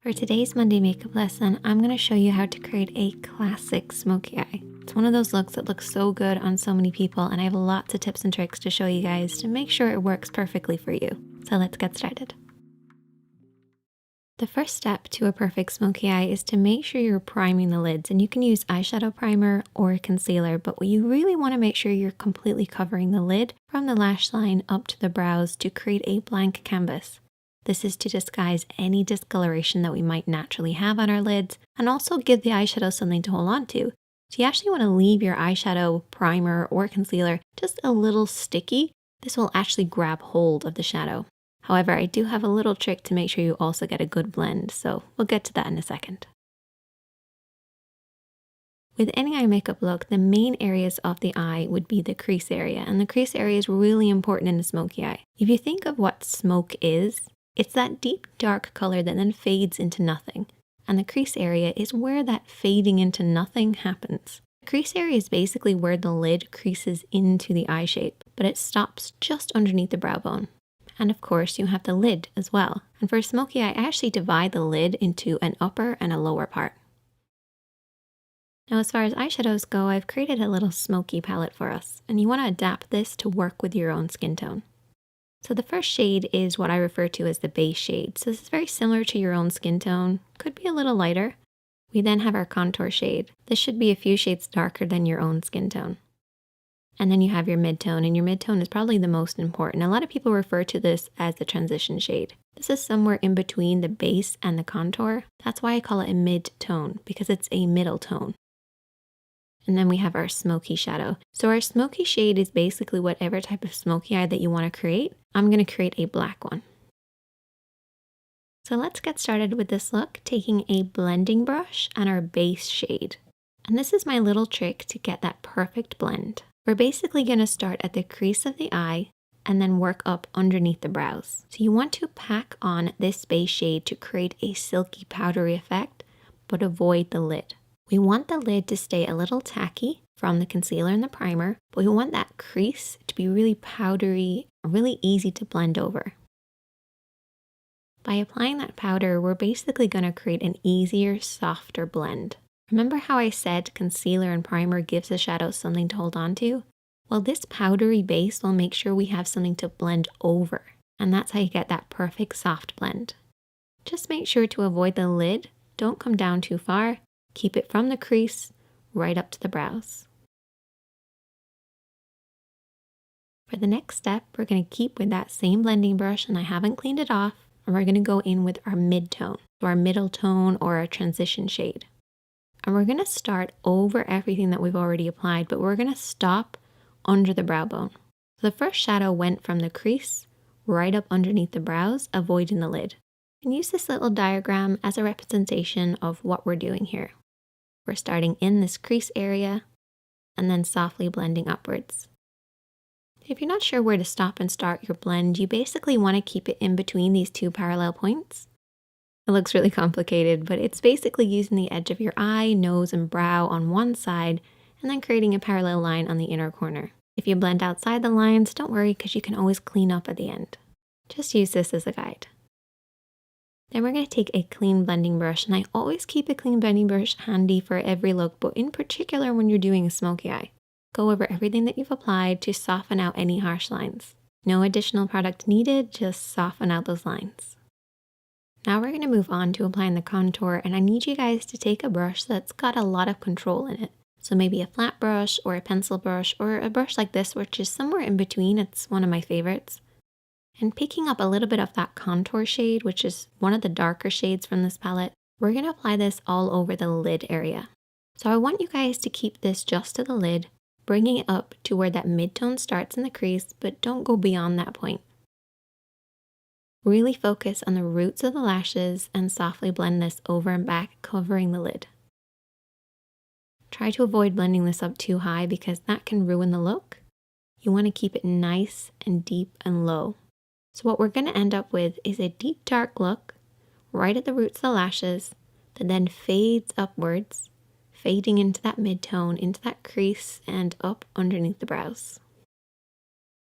For today's Monday makeup lesson, I'm going to show you how to create a classic smoky eye. It's one of those looks that looks so good on so many people, and I have lots of tips and tricks to show you guys to make sure it works perfectly for you. So let's get started. The first step to a perfect smoky eye is to make sure you're priming the lids, and you can use eyeshadow primer or concealer, but you really want to make sure you're completely covering the lid from the lash line up to the brows to create a blank canvas. This is to disguise any discoloration that we might naturally have on our lids and also give the eyeshadow something to hold on to. So you actually want to leave your eyeshadow, primer, or concealer just a little sticky. This will actually grab hold of the shadow. However, I do have a little trick to make sure you also get a good blend, so we'll get to that in a second. With any eye makeup look, the main areas of the eye would be the crease area, and the crease area is really important in a smoky eye. If you think of what smoke is, it's that deep dark color that then fades into nothing, and the crease area is where that fading into nothing happens. The crease area is basically where the lid creases into the eye shape, but it stops just underneath the brow bone. And of course, you have the lid as well. And for a smoky eye, I actually divide the lid into an upper and a lower part. Now, as far as eyeshadows go, I've created a little smoky palette for us, and you want to adapt this to work with your own skin tone. So the first shade is what I refer to as the base shade. So this is very similar to your own skin tone, could be a little lighter. We then have our contour shade. This should be a few shades darker than your own skin tone. And then you have your mid-tone, and your mid-tone is probably the most important. A lot of people refer to this as the transition shade. This is somewhere in between the base and the contour. That's why I call it a mid-tone, because it's a middle tone. And then we have our smoky shadow. So our smoky shade is basically whatever type of smoky eye that you want to create. I'm going to create a black one. So let's get started with this look, taking a blending brush and our base shade. And this is my little trick to get that perfect blend. We're basically going to start at the crease of the eye and then work up underneath the brows. So you want to pack on this base shade to create a silky powdery effect, but avoid the lid. We want the lid to stay a little tacky from the concealer and the primer, but we want that crease to be really powdery, really easy to blend over. By applying that powder, we're basically going to create an easier, softer blend. Remember how I said concealer and primer gives the shadow something to hold on to? Well, this powdery base will make sure we have something to blend over, and that's how you get that perfect soft blend. Just make sure to avoid the lid, don't come down too far, keep it from the crease right up to the brows. For the next step, we're going to keep with that same blending brush, and I haven't cleaned it off, and we're going to go in with our mid-tone, so our middle tone or our transition shade. And we're going to start over everything that we've already applied, but we're going to stop under the brow bone. So the first shadow went from the crease right up underneath the brows, avoiding the lid. And use this little diagram as a representation of what we're doing here. We're starting in this crease area and then softly blending upwards. If you're not sure where to stop and start your blend, you basically want to keep it in between these two parallel points. It looks really complicated, but it's basically using the edge of your eye, nose, and brow on one side, and then creating a parallel line on the inner corner. If you blend outside the lines, don't worry because you can always clean up at the end. Just use this as a guide. Then we're going to take a clean blending brush, and I always keep a clean blending brush handy for every look, but in particular when you're doing a smoky eye. Go over everything that you've applied to soften out any harsh lines. No additional product needed, just soften out those lines. Now we're going to move on to applying the contour, and I need you guys to take a brush that's got a lot of control in it. So maybe a flat brush or a pencil brush or a brush like this, which is somewhere in between. It's one of my favorites. And picking up a little bit of that contour shade, which is one of the darker shades from this palette, we're going to apply this all over the lid area. So I want you guys to keep this just to the lid, bringing it up to where that mid-tone starts in the crease, but don't go beyond that point. Really focus on the roots of the lashes and softly blend this over and back, covering the lid. Try to avoid blending this up too high because that can ruin the look. You want to keep it nice and deep and low. So what we're going to end up with is a deep dark look right at the roots of the lashes that then fades upwards, fading into that mid-tone, into that crease, and up underneath the brows.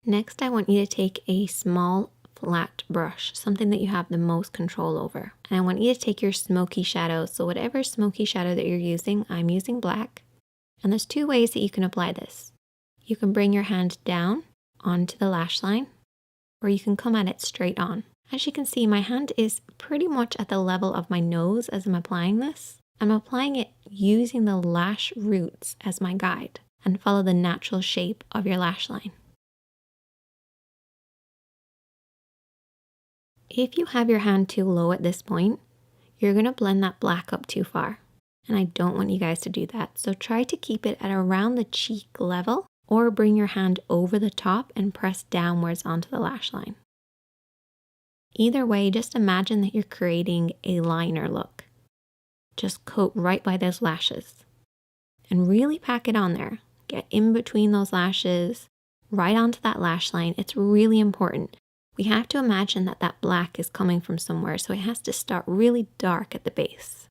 Next, I want you to take a small flat brush, something that you have the most control over. And I want you to take your smoky shadow. So whatever smoky shadow that you're using, I'm using black. And there's two ways that you can apply this. You can bring your hand down onto the lash line, or you can come at it straight on. As you can see, my hand is pretty much at the level of my nose as I'm applying this. I'm applying it using the lash roots as my guide, and follow the natural shape of your lash line. If you have your hand too low at this point, you're going to blend that black up too far. And I don't want you guys to do that. So try to keep it at around the cheek level, or bring your hand over the top and press downwards onto the lash line. Either way, just imagine that you're creating a liner look. Just coat right by those lashes and really pack it on there. Get in between those lashes, right onto that lash line. It's really important. We have to imagine that that black is coming from somewhere, so it has to start really dark at the base.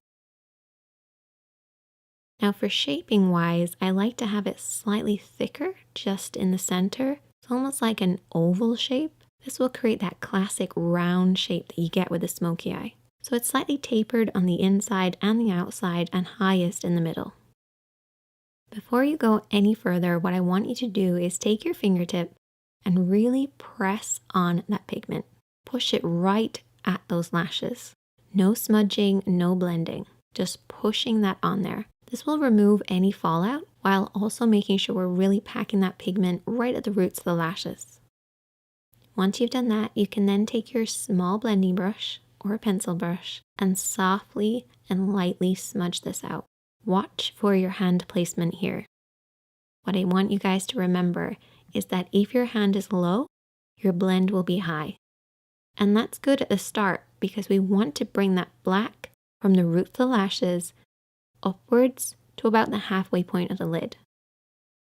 Now for shaping wise, I like to have it slightly thicker just in the center. It's almost like an oval shape. This will create that classic round shape that you get with a smoky eye. So it's slightly tapered on the inside and the outside, and highest in the middle. Before you go any further, what I want you to do is take your fingertip and really press on that pigment. Push it right at those lashes. No smudging, no blending, just pushing that on there. This will remove any fallout while also making sure we're really packing that pigment right at the roots of the lashes. Once you've done that, you can then take your small blending brush or a pencil brush and softly and lightly smudge this out. Watch for your hand placement here. What I want you guys to remember is that if your hand is low, your blend will be high. And that's good at the start because we want to bring that black from the root of the lashes upwards to about the halfway point of the lid.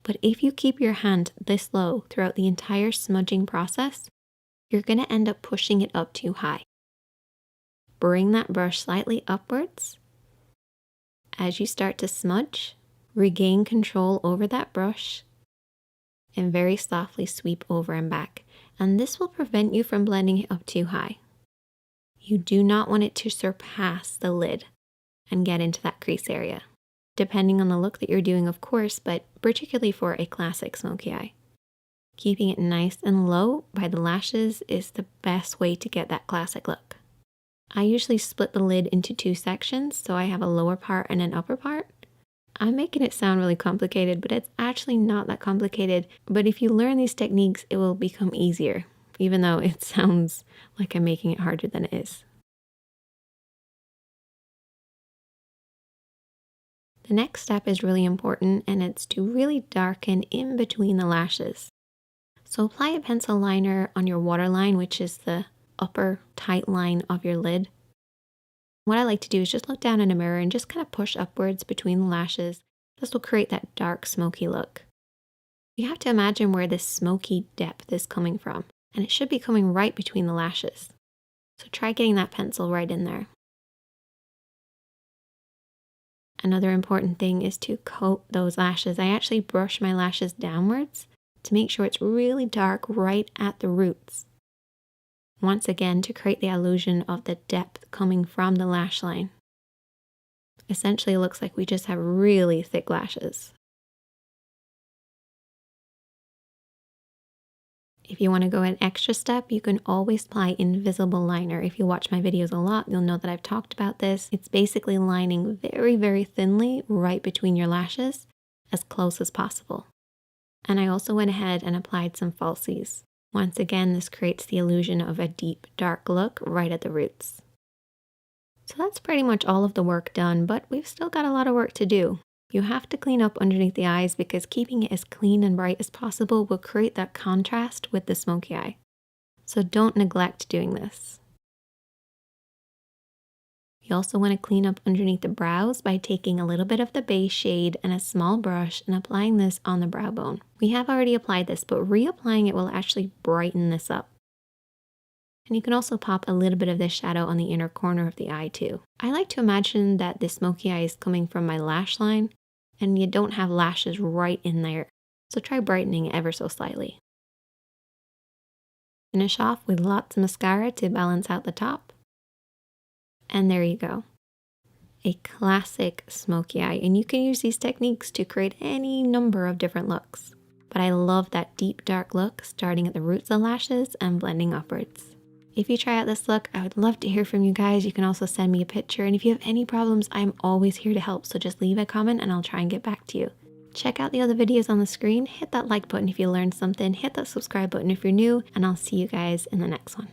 But if you keep your hand this low throughout the entire smudging process, you're going to end up pushing it up too high. Bring that brush slightly upwards. As you start to smudge, regain control over that brush and very softly sweep over and back. And this will prevent you from blending it up too high. You do not want it to surpass the lid and get into that crease area, depending on the look that you're doing, of course, but particularly for a classic smoky eye. Keeping it nice and low by the lashes is the best way to get that classic look. I usually split the lid into two sections, so I have a lower part and an upper part. I'm making it sound really complicated, but it's actually not that complicated. But if you learn these techniques, it will become easier, even though it sounds like I'm making it harder than it is. The next step is really important, and it's to really darken in between the lashes. So apply a pencil liner on your waterline, which is the upper tight line of your lid. What I like to do is just look down in a mirror and just kind of push upwards between the lashes. This will create that dark smoky look. You have to imagine where this smoky depth is coming from, and it should be coming right between the lashes. So try getting that pencil right in there. Another important thing is to coat those lashes. I actually brush my lashes downwards to make sure it's really dark right at the roots. Once again, to create the illusion of the depth coming from the lash line. Essentially, it looks like we just have really thick lashes. If you want to go an extra step, you can always apply invisible liner. If you watch my videos a lot, you'll know that I've talked about this. It's basically lining very, very thinly right between your lashes, as close as possible. And I also went ahead and applied some falsies. Once again, this creates the illusion of a deep, dark look right at the roots. So that's pretty much all of the work done, but we've still got a lot of work to do. You have to clean up underneath the eyes because keeping it as clean and bright as possible will create that contrast with the smoky eye. So don't neglect doing this. You also want to clean up underneath the brows by taking a little bit of the base shade and a small brush and applying this on the brow bone. We have already applied this, but reapplying it will actually brighten this up. And you can also pop a little bit of this shadow on the inner corner of the eye too. I like to imagine that the smoky eye is coming from my lash line and you don't have lashes right in there. So try brightening it ever so slightly. Finish off with lots of mascara to balance out the top. And there you go. A classic smoky eye, and you can use these techniques to create any number of different looks. But I love that deep dark look starting at the roots of the lashes and blending upwards. If you try out this look, I would love to hear from you guys. You can also send me a picture, and if you have any problems, I'm always here to help, so just leave a comment and I'll try and get back to you. Check out the other videos on the screen, hit that like button if you learned something, hit that subscribe button if you're new, and I'll see you guys in the next one.